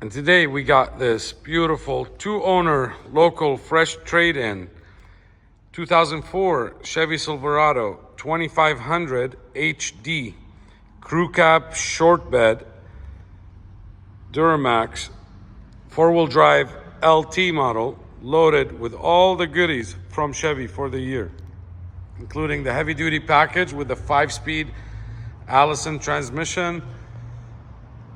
And today we got this beautiful two-owner local fresh trade-in 2004 Chevy Silverado 2500 HD crew cab short bed Duramax 4-wheel drive LT model, loaded with all the goodies from Chevy for the year, including the heavy-duty package with the 5-speed ALLISON transmission.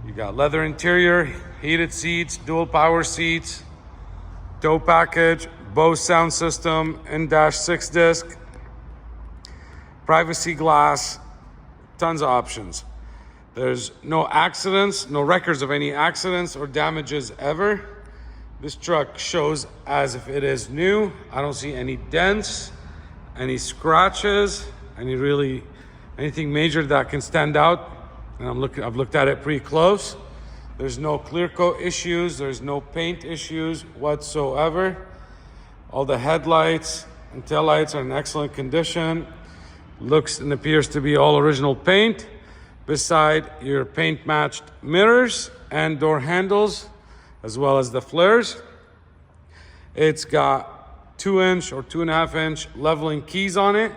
You got leather interior, heated seats, dual power seats, tow package, BOSE sound system, in-dash 6-disc, privacy glass, tons of options. There's no accidents, no records of any accidents or damages ever. This truck shows as if it is new. I don't see any dents, any scratches, anything major that can stand out. And I've looked at it pretty close. There's no clear coat issues. There's no paint issues whatsoever. All the headlights and taillights are in excellent condition. Looks and appears to be all original paint, beside your paint matched mirrors and door handles, as well as the flares. It's got 2-inch or 2.5-inch leveling keys on it.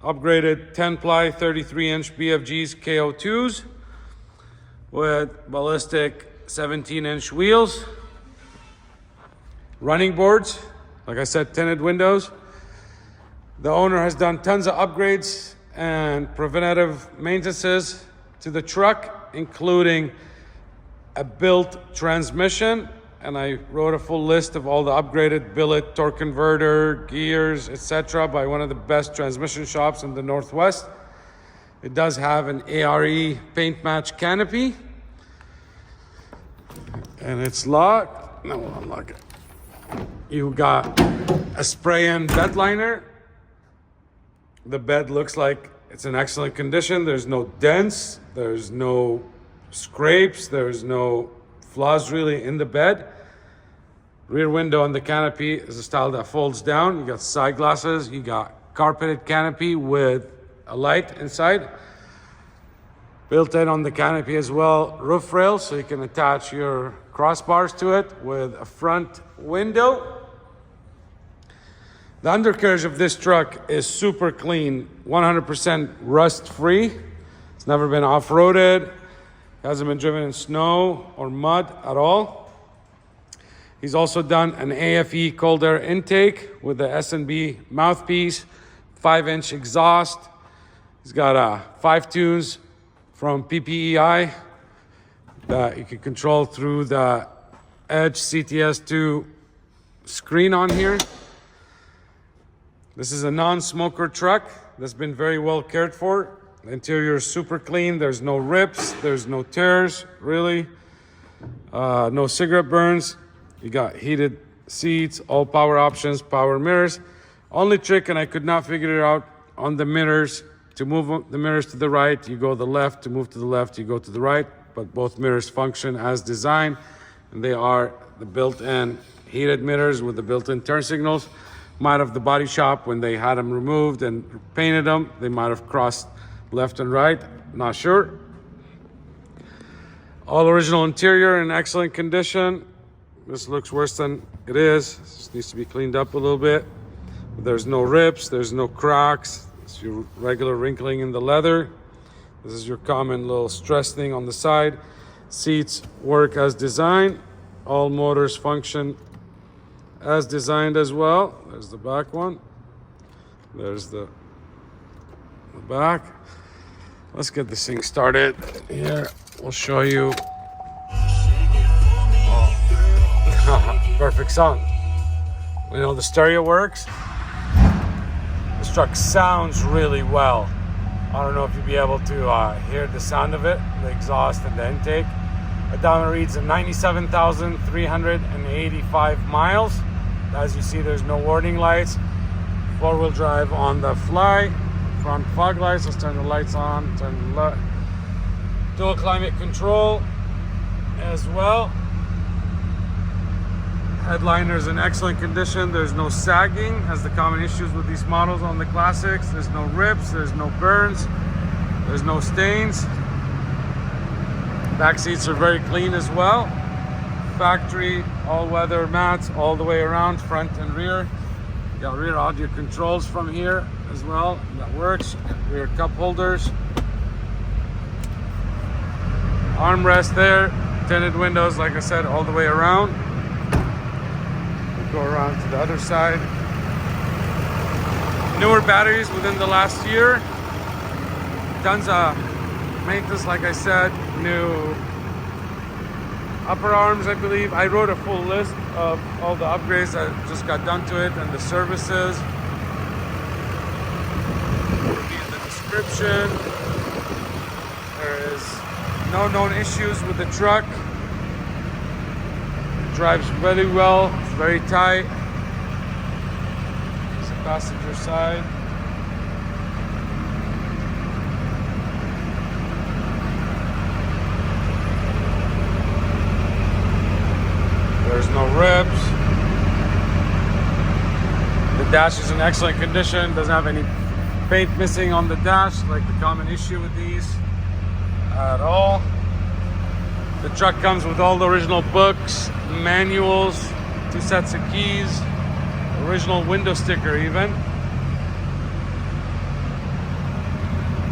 Upgraded 10-ply 33-inch BFGs KO2s with ballistic 17-inch wheels. Running boards, like I said, tinted windows. The owner has done tons of upgrades and preventative maintenances to the truck, including a built transmission. And I wrote a full list of all the upgraded billet, torque converter, gears, etc. by one of the best transmission shops in the Northwest. It does have an A.R.E. paint match canopy. And it's locked. No, we'll unlock it. You got a spray-in bed liner. The bed looks like it's in excellent condition. There's no dents, there's no scrapes, there's no flaws really in the bed. Rear window on the canopy is a style that folds down. You got side glasses, you got carpeted canopy with a light inside. Built in on the canopy as well, roof rail, so you can attach your crossbars to it with a front window. The undercarriage of this truck is super clean, 100% rust free. It's never been off-roaded, hasn't been driven in snow or mud at all. He's also done an AFE cold air intake with the S&B mouthpiece, 5-inch exhaust. He's got 5 tunes from PPEI that you can control through the Edge CTS2 screen on here. This is a non-smoker truck that's been very well cared for. The interior is super clean. There's no rips, there's no tears, really. No cigarette burns. You got heated seats, all power options, power mirrors. Only trick, and I could not figure it out, on the mirrors. To move the mirrors to the right, you go to the left. To move to the left, you go to the right. But both mirrors function as designed. And they are the built-in heated mirrors with the built-in turn signals. Might have the body shop, when they had them removed and painted them, they might have crossed left and right, not sure. All original interior in excellent condition. This looks worse than it is. This needs to be cleaned up a little bit. There's no rips, there's no cracks. It's your regular wrinkling in the leather. This is your common little stress thing on the side. Seats work as designed. All motors function as designed as well. There's the back one. There's the back. Let's get this thing started. Here, we'll show you. Perfect song. We know the stereo works. This truck sounds really well. I don't know if you'll be able to hear the sound of it, the exhaust and the intake. The odometer reads at 97,385 miles. As you see, there's no warning lights. 4-wheel drive on the fly. Front fog lights. Let's turn the lights on. Turn the light. Dual climate control as well. Headliner's in excellent condition. There's no sagging, as the common issues with these models on the classics. There's no rips, there's no burns, there's no stains. Back seats are very clean as well. factory, all-weather mats all the way around, front and rear. You got rear audio controls from here as well, that works. Rear cup holders. Armrest there, tinted windows, like I said, all the way around. We'll go around to the other side. Newer batteries within the last year. Tons of maintenance, like I said. New upper arms, I believe. I wrote a full list of all the upgrades that just got done to it and the services. In the description, there is no known issues with the truck. It drives really well, it's very tight. It's the passenger side. There's no ribs. The dash is in excellent condition, doesn't have any paint missing on the dash, like the common issue with these at all. The truck comes with all the original books, manuals, 2 sets of keys, original window sticker even.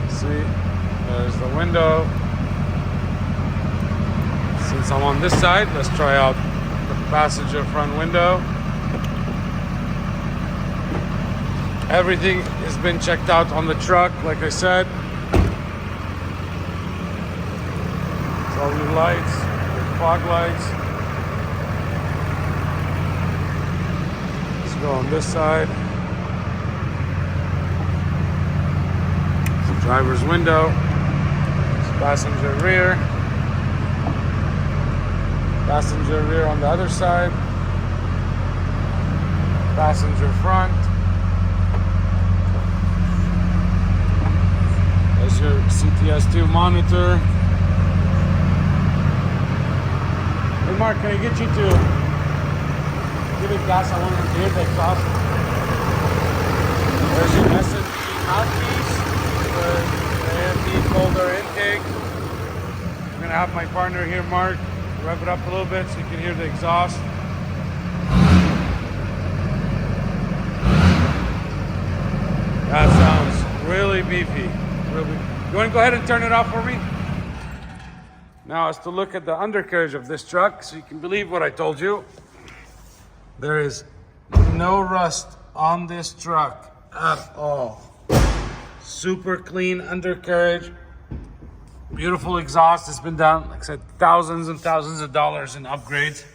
See, there's the window. Since I'm on this side, let's try out the passenger front window. Everything has been checked out on the truck, like I said. It's all new lights, fog lights. Let's go on this side. It's the driver's window. It's passenger rear. Passenger rear on the other side. Passenger front. There's your CTS2 monitor. Hey Mark, can I get you to give it gas? I want to hear the exhaust. There's your S&P mouthpiece with the AFE folder intake. I'm going to have my partner here, Mark, rev it up a little bit so you can hear the exhaust. That sounds really beefy. Really. You want to go ahead and turn it off for me? Now is to look at the undercarriage of this truck so you can believe what I told you. There is no rust on this truck at all. Super clean undercarriage. Beautiful exhaust. It's been done, like I said, thousands and thousands of dollars in upgrades.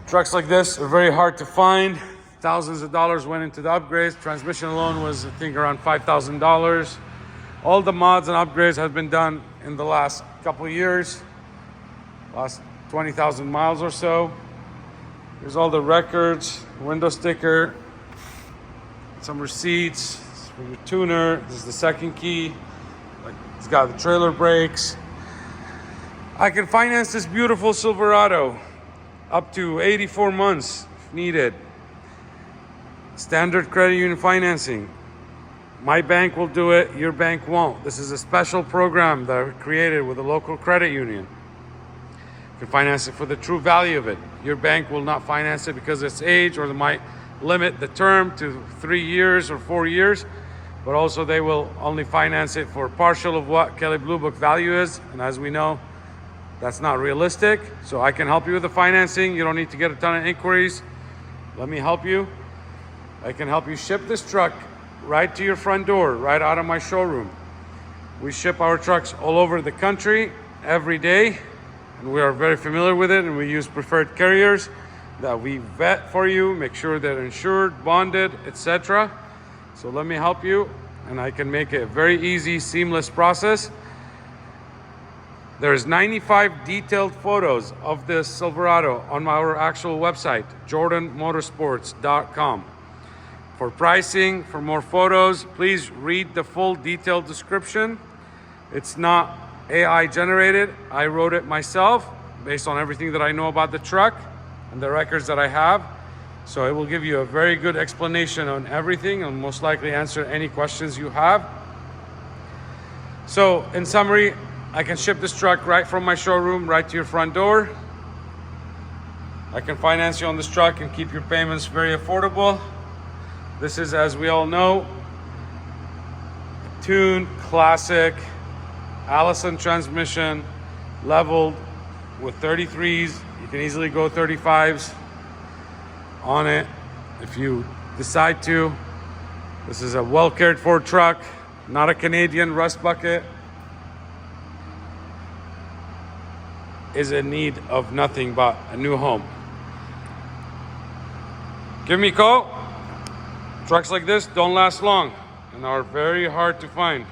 Trucks like this are very hard to find. Thousands of dollars went into the upgrades. Transmission alone was, I think, around $5,000. All the mods and upgrades have been done in the last couple of years, last 20,000 miles or so. Here's all the records, window sticker, some receipts for your tuner. This is the second key. It's got the trailer brakes. I can finance this beautiful Silverado up to 84 months if needed. Standard credit union financing. My bank will do it, your bank won't. This is a special program that I created with a local credit union. You can finance it for the true value of it. Your bank will not finance it because of its age, or they might limit the term to 3 years or 4 years, but also they will only finance it for partial of what Kelley Blue Book value is. And as we know, that's not realistic. So I can help you with the financing. You don't need to get a ton of inquiries. Let me help you. I can help you ship this truck right to your front door, right out of my showroom. We ship our trucks all over the country every day, and we are very familiar with it, and we use preferred carriers that we vet for you, make sure they're insured, bonded, etc. So let me help you, and I can make it a very easy, seamless process. There's 95 detailed photos of this Silverado on our actual website, jordanmotorsports.com. For pricing, for more photos, please read the full detailed description. It's not AI generated. I wrote it myself based on everything that I know about the truck and the records that I have. So it will give you a very good explanation on everything and most likely answer any questions you have. So in summary, I can ship this truck right from my showroom right to your front door. I can finance you on this truck and keep your payments very affordable. This is, as we all know, a tuned classic Allison transmission, leveled with 33s. You can easily go 35s on it if you decide to. This is a well cared for truck, not a Canadian rust bucket. Is in need of nothing but a new home. Give me a call. Trucks like this don't last long and are very hard to find.